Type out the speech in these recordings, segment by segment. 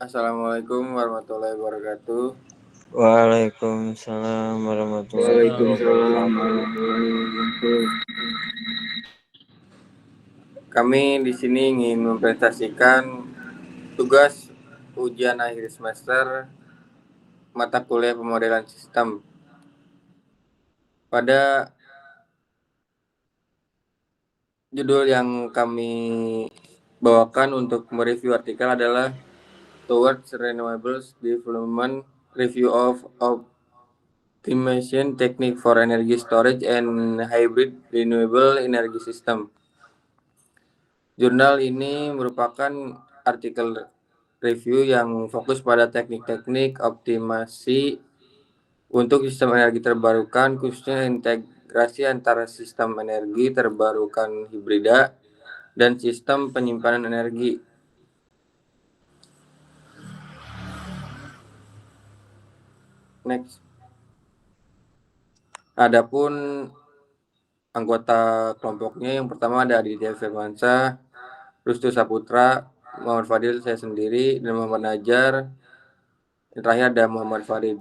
Assalamualaikum warahmatullahi wabarakatuh. Waalaikumsalam warahmatullahi wabarakatuh. Kami di sini ingin mempresentasikan tugas ujian akhir semester mata kuliah pemodelan sistem. Pada judul yang kami bawakan untuk mereview artikel adalah Towards Renewables Development Review of Optimization Technique for Energy Storage and Hybrid Renewable Energy System. Jurnal ini merupakan artikel review yang fokus pada teknik-teknik optimasi untuk sistem energi terbarukan, khususnya integrasi antara sistem energi terbarukan hibrida dan sistem penyimpanan energi. Next. Adapun anggota kelompoknya yang pertama ada Aditya Firmansyah, Rustu Saputra, Muhammad Fadil, saya sendiri, dan Muhammad Najar. Yang terakhir ada Muhammad Farid.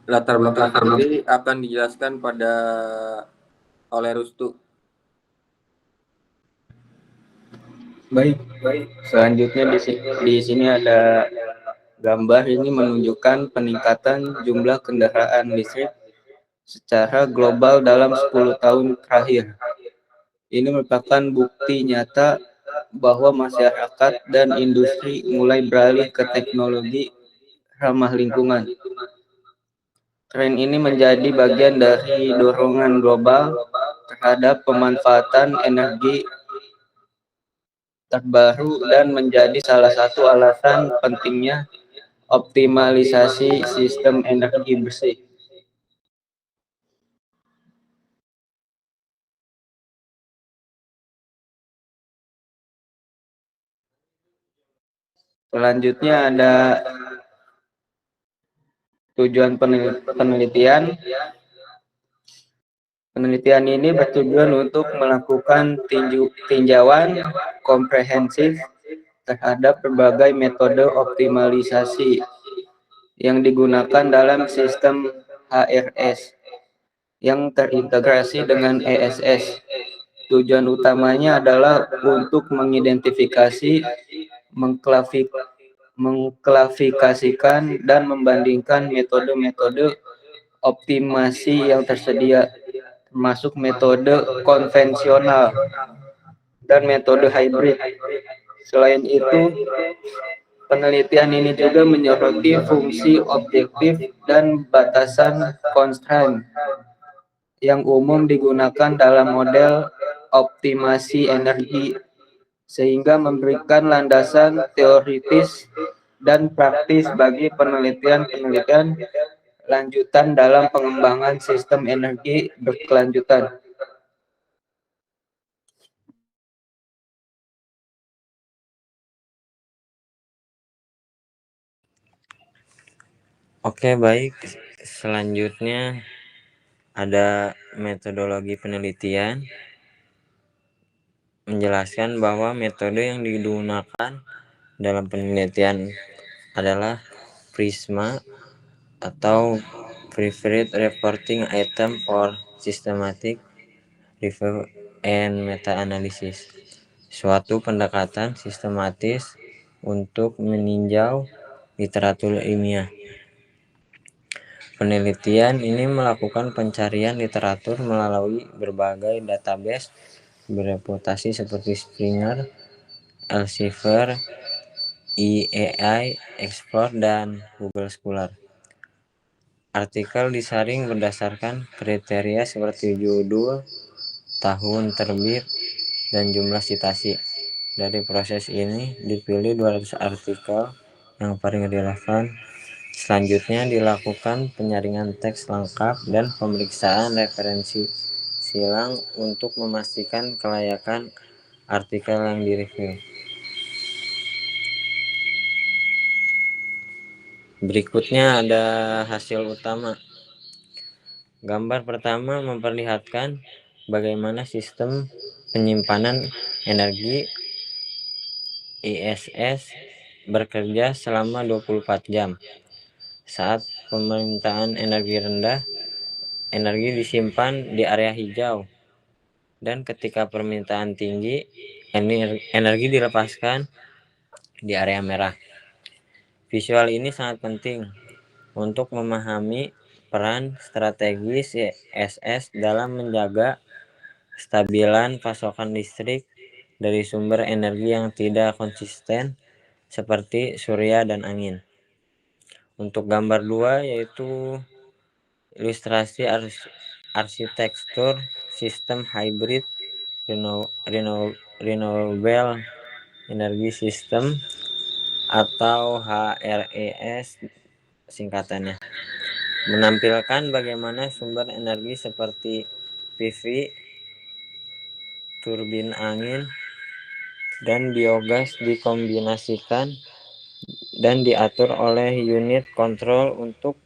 Latar belakang sendiri akan dijelaskan oleh Rustu. Baik. Selanjutnya di sini ada gambar ini menunjukkan peningkatan jumlah kendaraan listrik secara global dalam 10 tahun terakhir. Ini merupakan bukti nyata bahwa masyarakat dan industri mulai beralih ke teknologi ramah lingkungan. Tren ini menjadi bagian dari dorongan global terhadap pemanfaatan energi terbaru dan menjadi salah satu alasan pentingnya optimalisasi sistem energi bersih. Selanjutnya ada tujuan penelitian. Penelitian ini bertujuan untuk melakukan tinjauan komprehensif terhadap berbagai metode optimalisasi yang digunakan dalam sistem HRS yang terintegrasi dengan ESS. Tujuan utamanya adalah untuk mengidentifikasi, mengklasifikasikan, dan membandingkan metode-metode optimasi yang tersedia, termasuk metode konvensional dan metode hybrid. Selain itu, penelitian ini juga menyoroti fungsi objektif dan batasan constraint yang umum digunakan dalam model optimasi energi, sehingga memberikan landasan teoritis dan praktis bagi penelitian-penelitian lanjutan dalam pengembangan sistem energi berkelanjutan. Oke, baik. Selanjutnya ada metodologi penelitian, menjelaskan bahwa metode yang digunakan dalam penelitian adalah PRISMA atau Preferred Reporting Item for Systematic Review and Meta-Analysis, suatu pendekatan sistematis untuk meninjau literatur ilmiah. Penelitian ini melakukan pencarian literatur melalui berbagai database bereputasi seperti Springer, Elsevier, IAI, Explore, dan Google Scholar. Artikel disaring berdasarkan kriteria seperti judul, tahun terbit, dan jumlah citasi. Dari proses ini dipilih 200 artikel yang paling relevan. Selanjutnya dilakukan penyaringan teks lengkap dan pemeriksaan referensi silang untuk memastikan kelayakan artikel yang direview. Berikutnya ada hasil utama. Gambar pertama memperlihatkan bagaimana sistem penyimpanan energi ISS bekerja selama 24 jam. Saat permintaan energi rendah, energi disimpan di area hijau, dan ketika permintaan tinggi, energi dilepaskan di area merah. Visual ini sangat penting untuk memahami peran strategis ISS dalam menjaga stabilan pasokan listrik dari sumber energi yang tidak konsisten seperti surya dan angin. Untuk gambar 2 yaitu ilustrasi arsitektur sistem hybrid renewable energy system atau HRES singkatannya, menampilkan bagaimana sumber energi seperti PV, turbin angin, dan biogas dikombinasikan dan diatur oleh unit kontrol untuk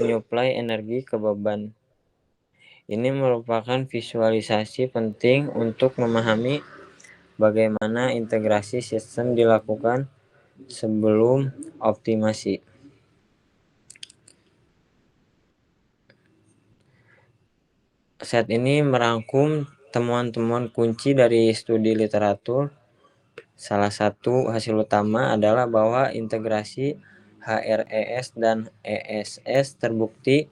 menyuplai energi ke beban. Ini merupakan visualisasi penting untuk memahami bagaimana integrasi sistem dilakukan sebelum optimasi. Set ini merangkum temuan-temuan kunci dari studi literatur. Salah satu hasil utama adalah bahwa integrasi HRES dan ESS terbukti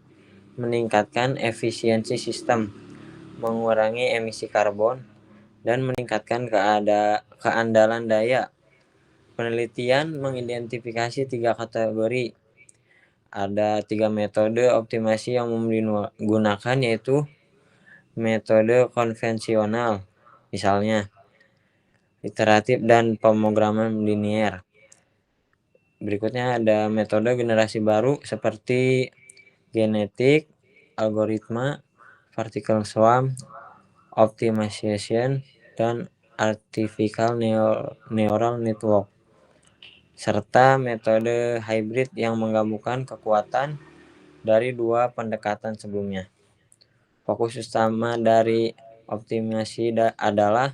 meningkatkan efisiensi sistem, mengurangi emisi karbon, dan meningkatkan keandalan daya. Penelitian mengidentifikasi 3 kategori. Ada 3 metode optimasi yang digunakan, yaitu metode konvensional, misalnya iteratif dan pemrograman linier. Berikutnya ada metode generasi baru seperti genetik, algoritma, particle swarm, optimization, dan artificial neural network, serta metode hybrid yang menggabungkan kekuatan dari 2 pendekatan sebelumnya. Fokus utama dari optimasi adalah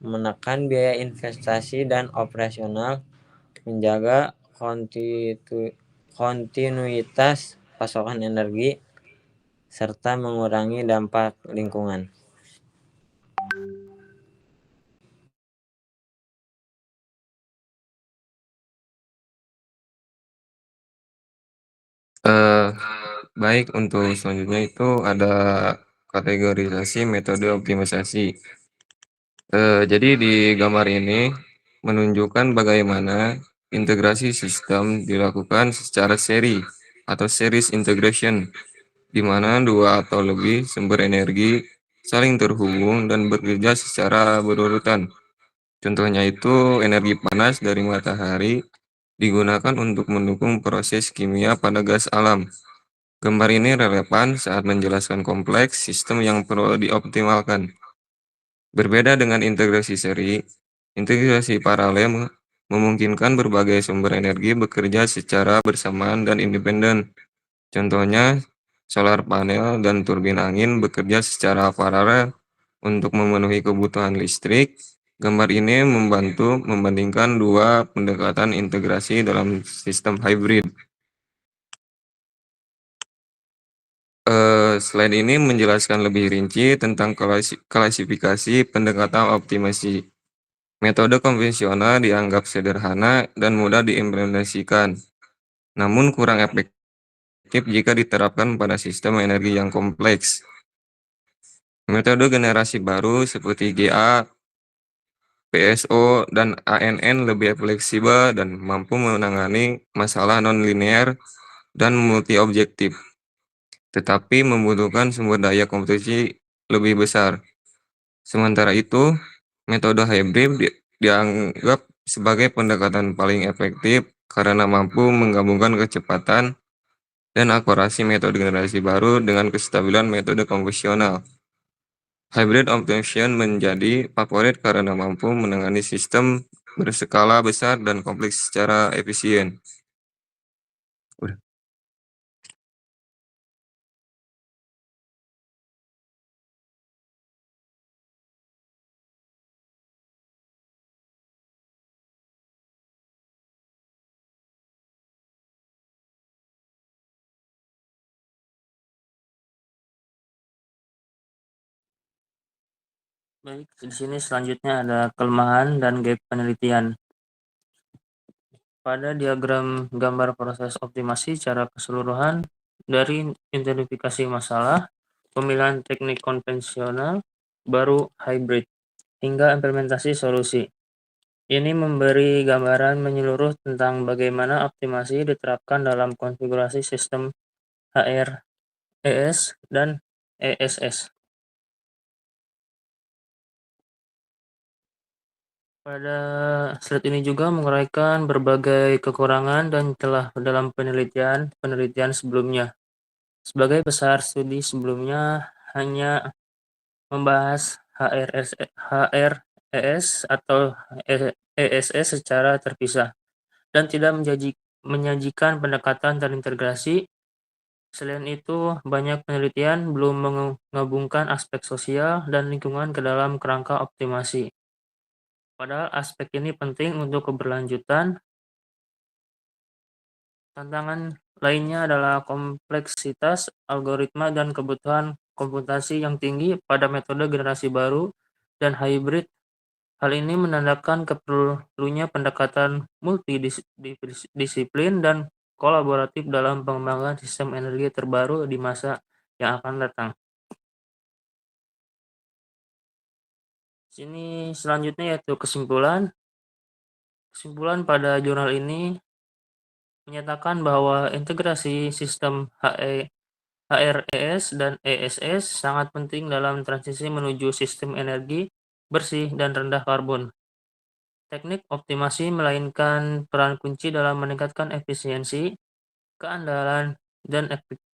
menekan biaya investasi dan operasional, menjaga kontinuitas pasokan energi, serta mengurangi dampak lingkungan. Baik, untuk selanjutnya itu ada kategorisasi metode optimalisasi. Jadi di gambar ini menunjukkan bagaimana integrasi sistem dilakukan secara seri atau series integration, di mana 2 atau lebih sumber energi saling terhubung dan bekerja secara berurutan. Contohnya itu energi panas dari matahari digunakan untuk mendukung proses kimia pada gas alam. Gambar ini relevan saat menjelaskan kompleks sistem yang perlu dioptimalkan. Berbeda dengan integrasi seri, integrasi paralel memungkinkan berbagai sumber energi bekerja secara bersamaan dan independen. Contohnya, solar panel dan turbin angin bekerja secara paralel untuk memenuhi kebutuhan listrik. Gambar ini membantu membandingkan 2 pendekatan integrasi dalam sistem hybrid. Slide ini menjelaskan lebih rinci tentang klasifikasi pendekatan optimasi. Metode konvensional dianggap sederhana dan mudah diimplementasikan, namun kurang efektif jika diterapkan pada sistem energi yang kompleks. Metode generasi baru seperti GA, PSO, dan ANN lebih fleksibel dan mampu menangani masalah non-linear dan multi-objektif, tetapi membutuhkan sumber daya komputasi lebih besar. Sementara itu, metode hybrid dianggap sebagai pendekatan paling efektif karena mampu menggabungkan kecepatan dan akurasi metode generasi baru dengan kestabilan metode konvensional. Hybrid optimization menjadi favorit karena mampu menangani sistem berskala besar dan kompleks secara efisien. Baik, di sini selanjutnya ada kelemahan dan gap penelitian. Pada diagram gambar proses optimasi secara keseluruhan dari identifikasi masalah, pemilihan teknik konvensional, baru hybrid, hingga implementasi solusi. Ini memberi gambaran menyeluruh tentang bagaimana optimasi diterapkan dalam konfigurasi sistem HR, ES, dan ESS. Pada slide ini juga menguraikan berbagai kekurangan dan celah dalam penelitian sebelumnya. Sebagai besar studi sebelumnya hanya membahas HRES atau ESS secara terpisah dan tidak menyajikan pendekatan terintegrasi. Selain itu, banyak penelitian belum menggabungkan aspek sosial dan lingkungan ke dalam kerangka optimasi. Padahal aspek ini penting untuk keberlanjutan. Tantangan lainnya adalah kompleksitas algoritma dan kebutuhan komputasi yang tinggi pada metode generasi baru dan hybrid. Hal ini menandakan perlunya pendekatan multidisiplin dan kolaboratif dalam pengembangan sistem energi terbaru di masa yang akan datang. Sini selanjutnya yaitu kesimpulan. Kesimpulan pada jurnal ini menyatakan bahwa integrasi sistem HRES dan ESS sangat penting dalam transisi menuju sistem energi bersih dan rendah karbon. Teknik optimasi melainkan peran kunci dalam meningkatkan efisiensi, keandalan, dan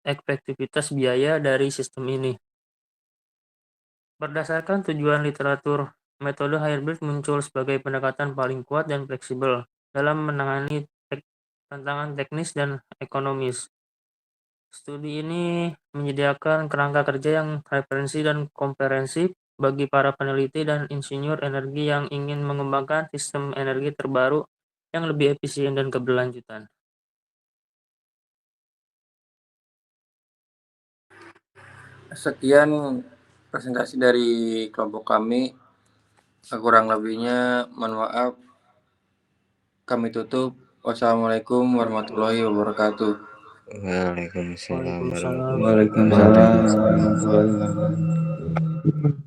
efektivitas biaya dari sistem ini. Berdasarkan tujuan literatur, metode hybrid muncul sebagai pendekatan paling kuat dan fleksibel dalam menangani tantangan teknis dan ekonomis. Studi ini menyediakan kerangka kerja yang referensi dan komprehensif bagi para peneliti dan insinyur energi yang ingin mengembangkan sistem energi terbaru yang lebih efisien dan keberlanjutan. Sekian presentasi dari kelompok kami. Kurang lebihnya mohon maaf. Kami tutup. Wassalamualaikum warahmatullahi wabarakatuh. Waalaikumsalam. Waalaikumsalam warahmatullahi wabarakatuh.